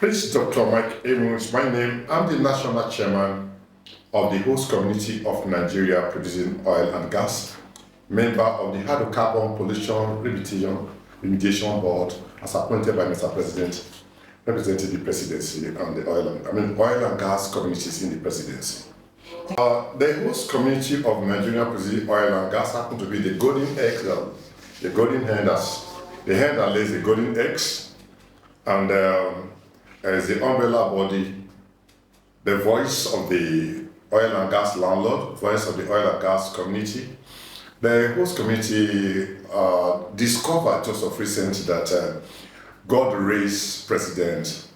Please, Dr. Mike Amos, my name. I'm the National Chairman of the host community of Nigeria producing oil and gas, member of the Hydrocarbon Pollution Remediation Board as appointed by Mr. President, representing the presidency and the oil and gas communities in the presidency. The host community of Nigeria producing oil and gas happen to be the golden eggs, the golden hen, the hen that lays the golden eggs, and as the umbrella body, the voice of the oil and gas landlord, voice of the oil and gas community. The host community discovered just of recent that God raised President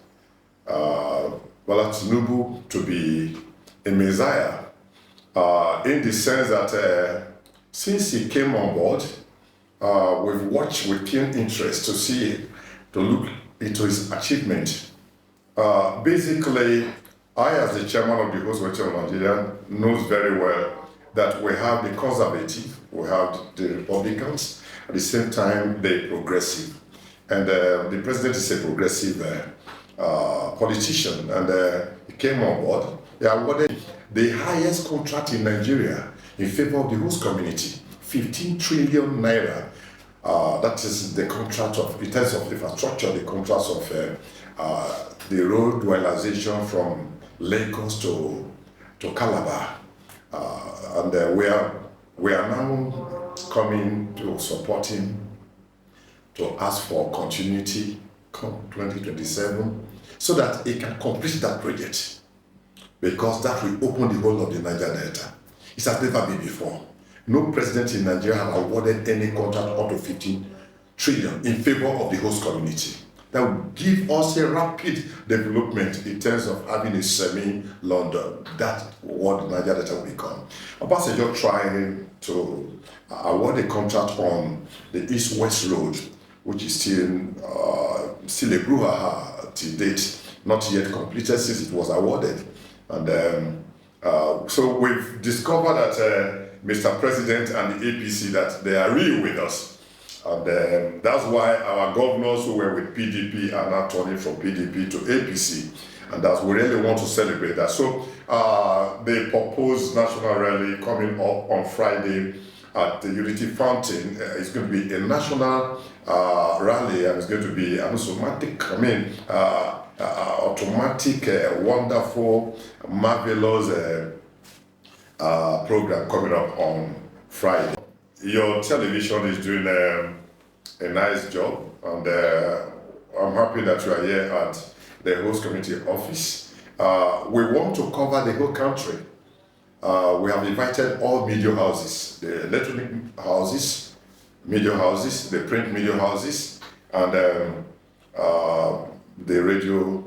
Bola Tinubu to be a Messiah, in the sense that since he came on board, we've watched with keen interest to look into his achievement. Basically, I, as the chairman of the host committee of Nigeria, knows very well that we have the conservative, we have the Republicans, at the same time the progressive. And the president is a progressive politician, and he came on board. He awarded the highest contract in Nigeria in favor of the host community, 15 trillion naira. That is the contract of, in terms of infrastructure, the contracts of the road dualization from Lagos to Calabar. And we are now coming to support him to ask for continuity come 2027 so that he can complete that project, because that will open the whole of the Niger Delta. It has never been before. No president in Nigeria has awarded any contract up to 15 trillion in favor of the host community. That will give us a rapid development in terms of having a semi-London. That's what the Niger Delta will become. Obasanjo trying to award a contract on the East-West Road, which is still a brouhaha to date, not yet completed since it was awarded. And so we've discovered that Mr. President and the APC, that they are real with us. And that's why our governors who were with PDP are now turning from PDP to APC. And that we really want to celebrate that. So the proposed national rally coming up on Friday at the Unity Fountain is going to be a national rally, and it's going to be an automatic, wonderful, marvelous program coming up on Friday. Your television is doing a nice job, and I'm happy that you are here at the host community office. We want to cover the whole country. We have invited all media houses, the electronic houses, media houses, the print media houses, and the radio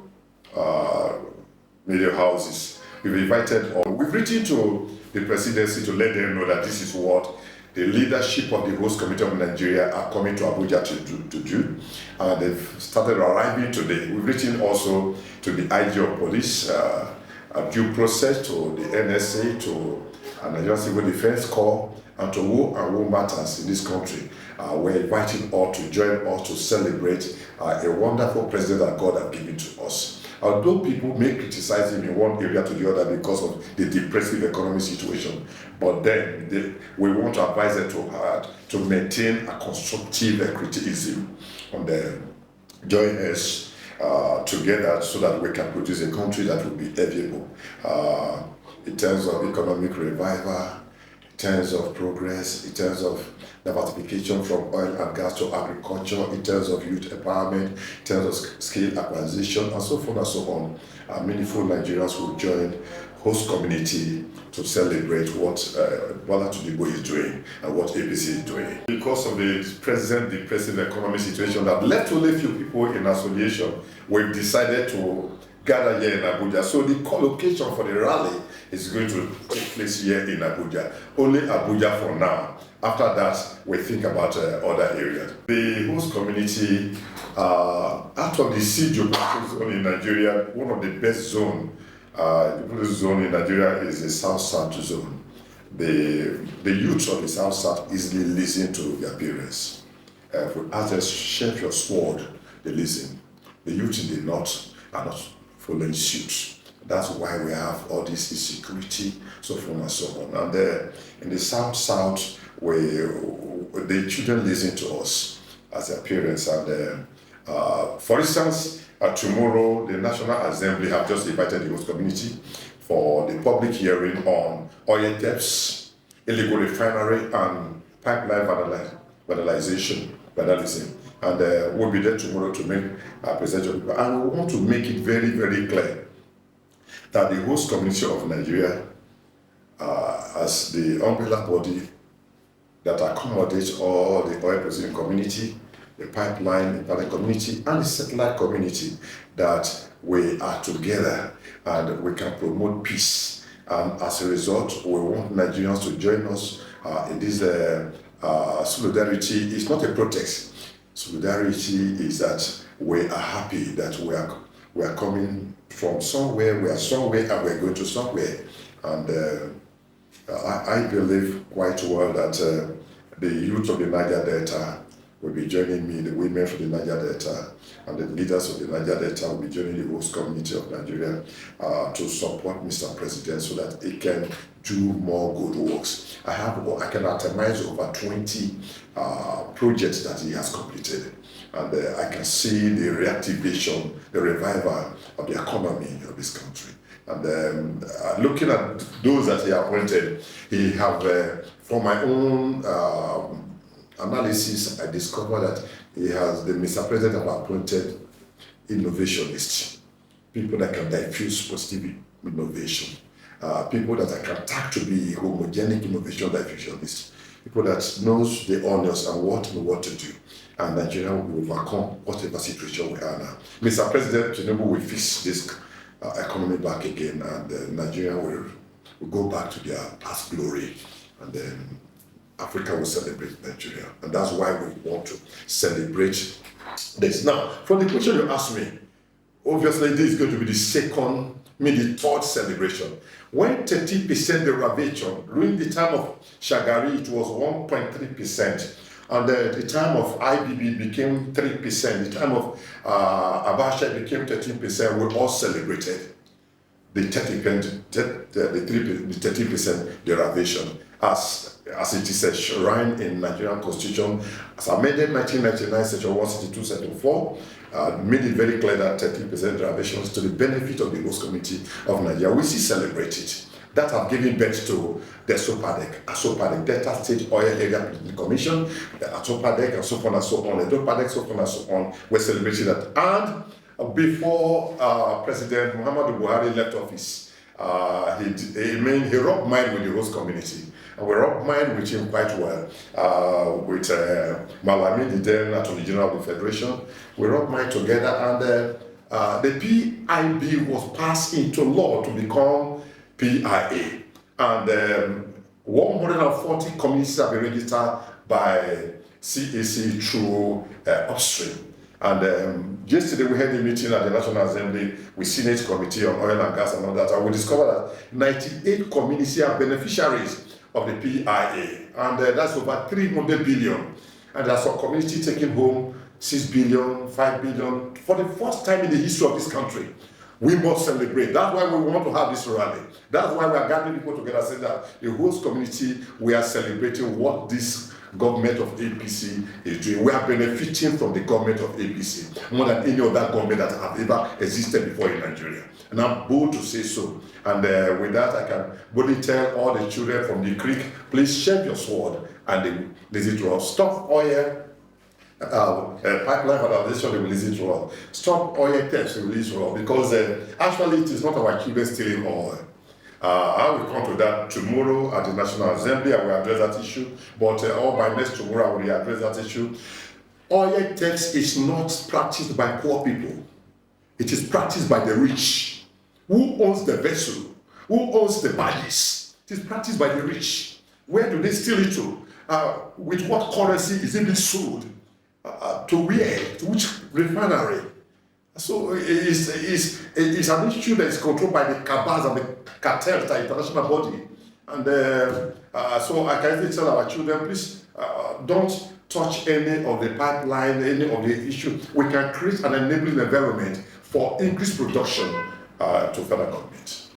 media houses. We've invited all. We've written to the presidency to let them know that this is what the leadership of the host committee of Nigeria are coming to Abuja to do. They've started arriving today. We've written also to the IG of police, a due process, to the NSA, to the Nigerian Civil Defense Corps, and to war matters in this country. We're inviting all to join us to celebrate a wonderful president that God has given to us. Although people may criticize him in one area to the other because of the depressive economic situation, but then we want to advise them to maintain a constructive criticism on the join us together so that we can produce a country that will be enviable in terms of economic revival, in terms of progress, in terms of diversification from oil and gas to agriculture, in terms of youth empowerment, in terms of skill acquisition, and so forth and so on. Meaningful Nigerians will join host community to celebrate what Bola Tinubu is doing and what APC is doing. Because of the present depressive economic situation that left only a few people in isolation, we've decided to gather here in Abuja. So the collocation for the rally is going to take place here in Abuja. Only Abuja for now. After that, we think about other areas. The host community, out of the sea geographical zone in Nigeria, one of the best zone in Nigeria is the South-South zone. The youth of the South-South easily listen to their parents. If we ask them, "Shepherd your sword," they listen. The youth in the North, are not following suit. That's why we have all this insecurity, so forth and so on. And in the South, the children listen to us as their parents. And for instance, tomorrow, the National Assembly have just invited the host community for the public hearing on oil thefts, illegal refinery, and pipeline vandalism. And we'll be there tomorrow to make a presentation. And we want to make it very, very clear that the host community of Nigeria, as the umbrella body that accommodates all the oil producing community, the pipeline community, and the satellite community, that we are together and we can promote peace. And as a result, we want Nigerians to join us in this solidarity. It's not a protest. Solidarity is that we are happy that we are coming from somewhere, we are somewhere, and we're going to somewhere. And I believe quite well that the youth of the Niger Delta will be joining me, the women from the Niger Delta, and the leaders of the Niger Delta will be joining the host community of Nigeria to support Mr. President so that he can do more good works. I can itemize over 20 projects that he has completed. And I can see the reactivation, the revival of the economy of this country. And looking at those that he appointed, he have, from my own analysis, I discovered that the Mr. President have appointed innovationists, people that can diffuse positive innovation, people that can tag to be homogenic innovation diffusionists, people that knows the honors and what to do. And Nigeria will overcome whatever situation we are now. Mr. President Tinubu will fix this economy back again, and Nigeria will go back to their past glory, and then Africa will celebrate Nigeria. And that's why we want to celebrate this. Now, from the question you asked me, obviously this is going to be the third celebration. When 30% derivation, during the time of Shagari, it was 1.3%. And the time of IBB became 3%. The time of Abacha became 13%. We all celebrated the 30% derivation as it is enshrined in Nigerian Constitution, as amended 1999, Section 162, Section 4, made it very clear that 30% derivation is to the benefit of the host community of Nigeria. We still celebrate it. That have given birth to the ASOPADEC, Delta State Oil Area Commission, the ASOPADEC, and so on and so on, the DOPADEC, so on and so on. We're celebrating that. And before President Muhammadu Buhari left office, he rubbed mind with the host community. And we rubbed mind with him quite well. With Malami, the then Attorney General of the Federation, we rubbed mind together, and the PIB was passed into law to become PIA, and 140 communities have been registered by CAC through upstream. And yesterday we had a meeting at the National Assembly with Senate Committee on Oil and Gas and all that, and we discovered that 98 communities are beneficiaries of the PIA, and that's over 300 billion. And there's a community taking home 6 billion, 5 billion for the first time in the history of this country. We must celebrate. That's why we want to have this rally. That's why we are gathering people together, saying that the host community, we are celebrating what this government of APC is doing. We are benefiting from the government of APC more than any other government that have ever existed before in Nigeria. And I'm bold to say so. And with that, I can boldly tell all the children from the creek, please sheathe your sword and listen to us. Stop oil. Pipeline vandalization, they will listen to us. Stop oil thefts, they will listen to us, because actually it is not our children stealing oil. I will come to that tomorrow at the National Assembly. I will address that issue, but or by next tomorrow I will address that issue. Oil theft is not practiced by poor people. It is practiced by the rich. Who owns the vessel? Who owns the barges? It is practiced by the rich. Where do they steal it to? With what currency is it being sold? To where? To which refinery? So it's an issue that is controlled by the cabals and the cartels, the international body. And so I can even tell our children, please don't touch any of the pipeline, any of the issue. We can create an enabling environment for increased production to federal government.